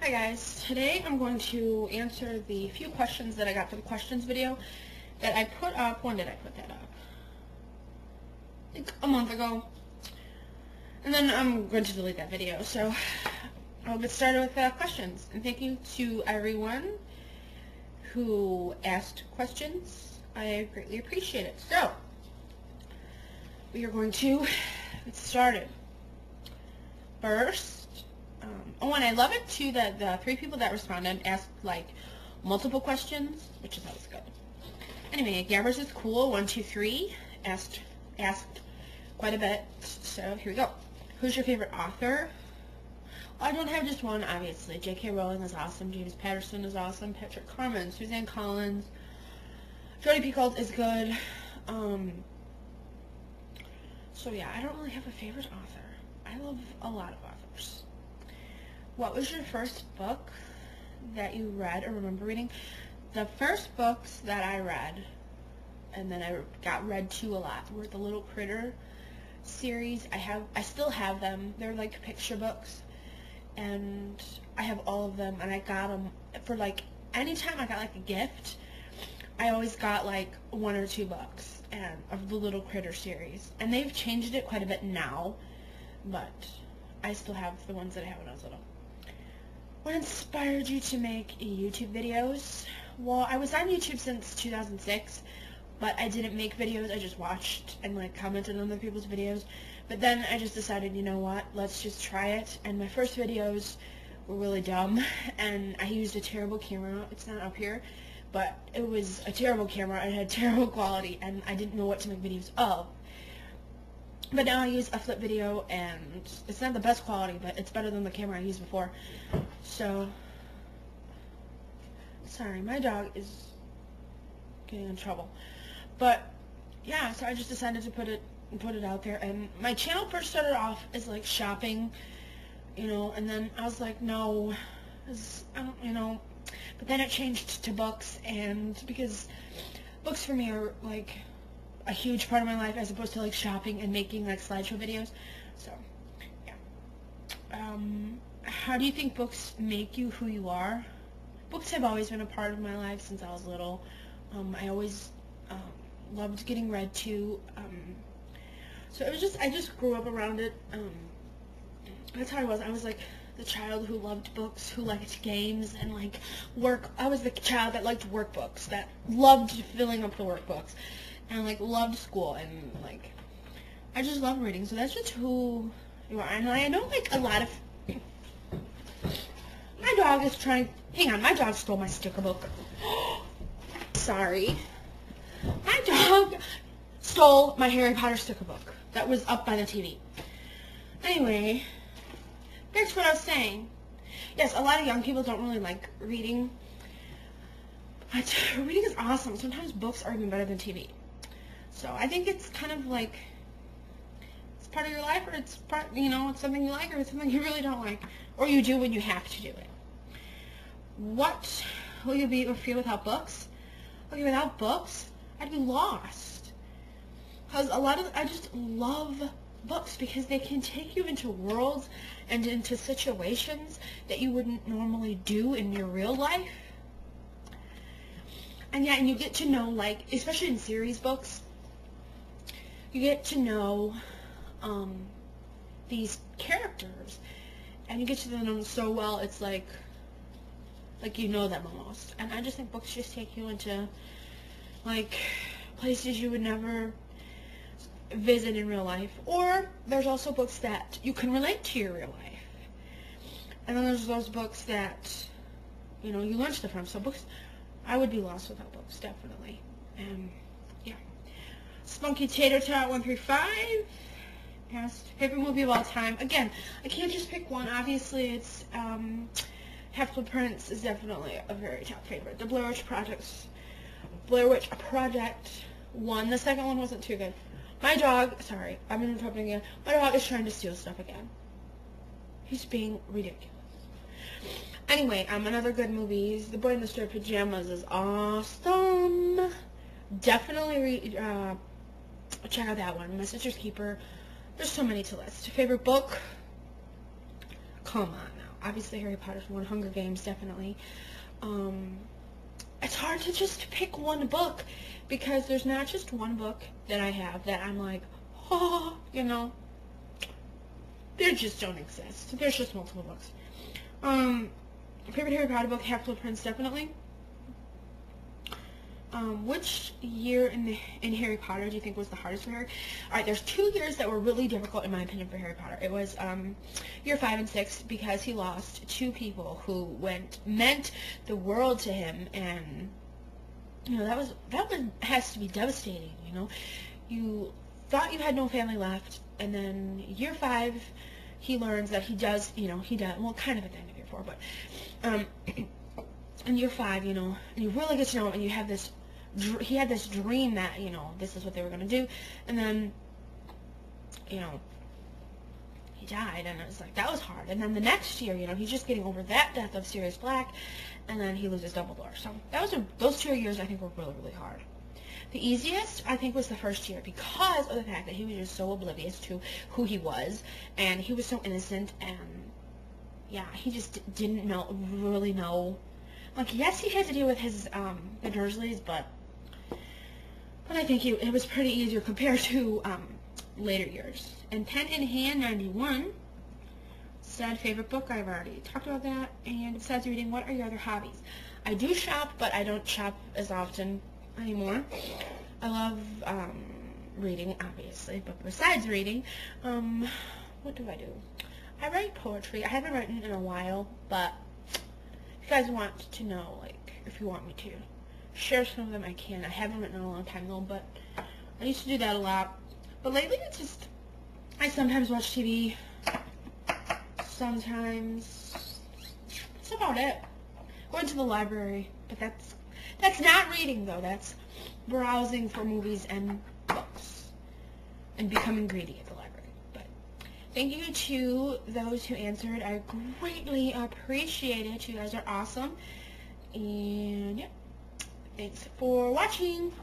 Hi guys, today I'm going to answer the few questions that I got for the questions video that I put up. When did I put that up? Like a month ago. And then I'm going to delete that video, so I'll get started with the questions. And thank you to everyone who asked questions. I greatly appreciate it. So, we are going to get started. First, and I love it too that the 3 people that responded asked like multiple questions, which is always good. Anyway, Gabbers is cool 123 asked quite a bit, so here we go. Who's your favorite author? Well, I don't have just one, obviously. J.K. Rowling is awesome. James Patterson is awesome. Patrick Carmen, Suzanne Collins, Jodi Picoult is good. So yeah, I don't really have a favorite author. I love a lot of authors. What was your first book that you read or remember reading? The first books that I read, and then I got read to a lot, were the Little Critter series. I still have them. They're like picture books, and I have all of them, and I got them for like, anytime I got like a gift, I always got like 1 or 2 books of the Little Critter series. And they've changed it quite a bit now, but I still have the ones that I had when I was little. What inspired you to make YouTube videos? Well, I was on YouTube since 2006, but I didn't make videos. I just watched and like commented on other people's videos. But then I just decided, you know what, let's just try it. And my first videos were really dumb, and I used a terrible camera. It's not up here, but it was a terrible camera. It had terrible quality, and I didn't know what to make videos of. But now I use a flip video, and it's not the best quality, but it's better than the camera I used before. So, sorry, my dog is getting in trouble. But yeah, so I just decided to put it out there. And my channel first started off as like shopping, you know, and then I was like, no, you know. But then it changed to books, and because books for me are like a huge part of my life as opposed to like shopping and making like slideshow videos. So yeah. How do you think books make you who you are? Books have always been a part of my life since I was little. I always loved getting read to. So it was just, I just grew up around it. That's how I was. I was like the child who loved books, who liked games and like work. I was the child that liked workbooks, that loved filling up the workbooks. And like loved school, and like I just love reading. So that's just who you are. And I know like a lot of my dog is trying. Hang on, my dog stole my sticker book. Sorry, my dog stole my Harry Potter sticker book that was up by the TV. Anyway, back to what I was saying. Yes, a lot of young people don't really like reading. But reading is awesome. Sometimes books are even better than TV. So I think it's kind of like, it's part of your life, or it's part, you know, it's something you like, or it's something you really don't like, or you do when you have to do it. What will you be or feel without books? Okay, without books, I'd be lost. Because I just love books because they can take you into worlds and into situations that you wouldn't normally do in your real life. And yeah, and you get to know, like, especially in series books, you get to know these characters, and you get to know them so well, it's like you know them almost. And I just think books just take you into, like, places you would never visit in real life. Or there's also books that you can relate to your real life. And then there's those books that, you know, you learn stuff from. So books, I would be lost without books, definitely. Yeah. Spunky Tater Tot 135 asked, favorite movie of all time. Again, I can't just pick one. Obviously, it's Half-Blood Prince is definitely a very top favorite. The Blair Witch Project 1. The second one wasn't too good. My dog, sorry, I'm interrupting again. My dog is trying to steal stuff again. He's being ridiculous. Anyway, another good movie is The Boy in the Striped Pajamas is awesome. Definitely check out that one. My Sister's Keeper. There's so many to list. Favorite book? Come on now. Obviously Harry Potter's one, Hunger Games definitely. It's hard to just pick one book because there's not just one book that I have that I'm like, oh, you know. They just don't exist. There's just multiple books. Favorite Harry Potter book, Half-Blood Prince, definitely. Which year in Harry Potter do you think was the hardest for Harry? Alright, there's 2 years that were really difficult in my opinion for Harry Potter. It was year 5 and 6 because he lost 2 people who meant the world to him, and you know that one has to be devastating. You know, you thought you had no family left, and then year 5 he learns that he does. You know, he does. Well, kind of at the end of year 4, but in year 5, you know, and you really get to know him, and you have this. He had this dream that, you know, this is what they were going to do, and then, you know, he died, and it was like, that was hard. And then the next year, you know, he's just getting over that death of Sirius Black, and then he loses Dumbledore. So those 2 years I think were really, really hard. The easiest, I think, was the first year because of the fact that he was just so oblivious to who he was, and he was so innocent, and, yeah, he just didn't really know. Like, yes, he had to deal with his, the Dursleys, but I think it was pretty easier compared to, later years. And Pen in Hand 91 said favorite book. I've already talked about that. And besides reading, what are your other hobbies? I do shop, but I don't shop as often anymore. I love, reading, obviously, but besides reading, what do? I write poetry. I haven't written in a while, but if you guys want to know, like, if you want me to share some of them, I can. I haven't written in a long time, though, but I used to do that a lot. But lately, it's just, I sometimes watch TV. Sometimes. That's about it. Going to the library, but that's not reading, though. That's browsing for movies and books and becoming greedy at the library. But thank you to those who answered. I greatly appreciate it. You guys are awesome. And yeah, thanks for watching.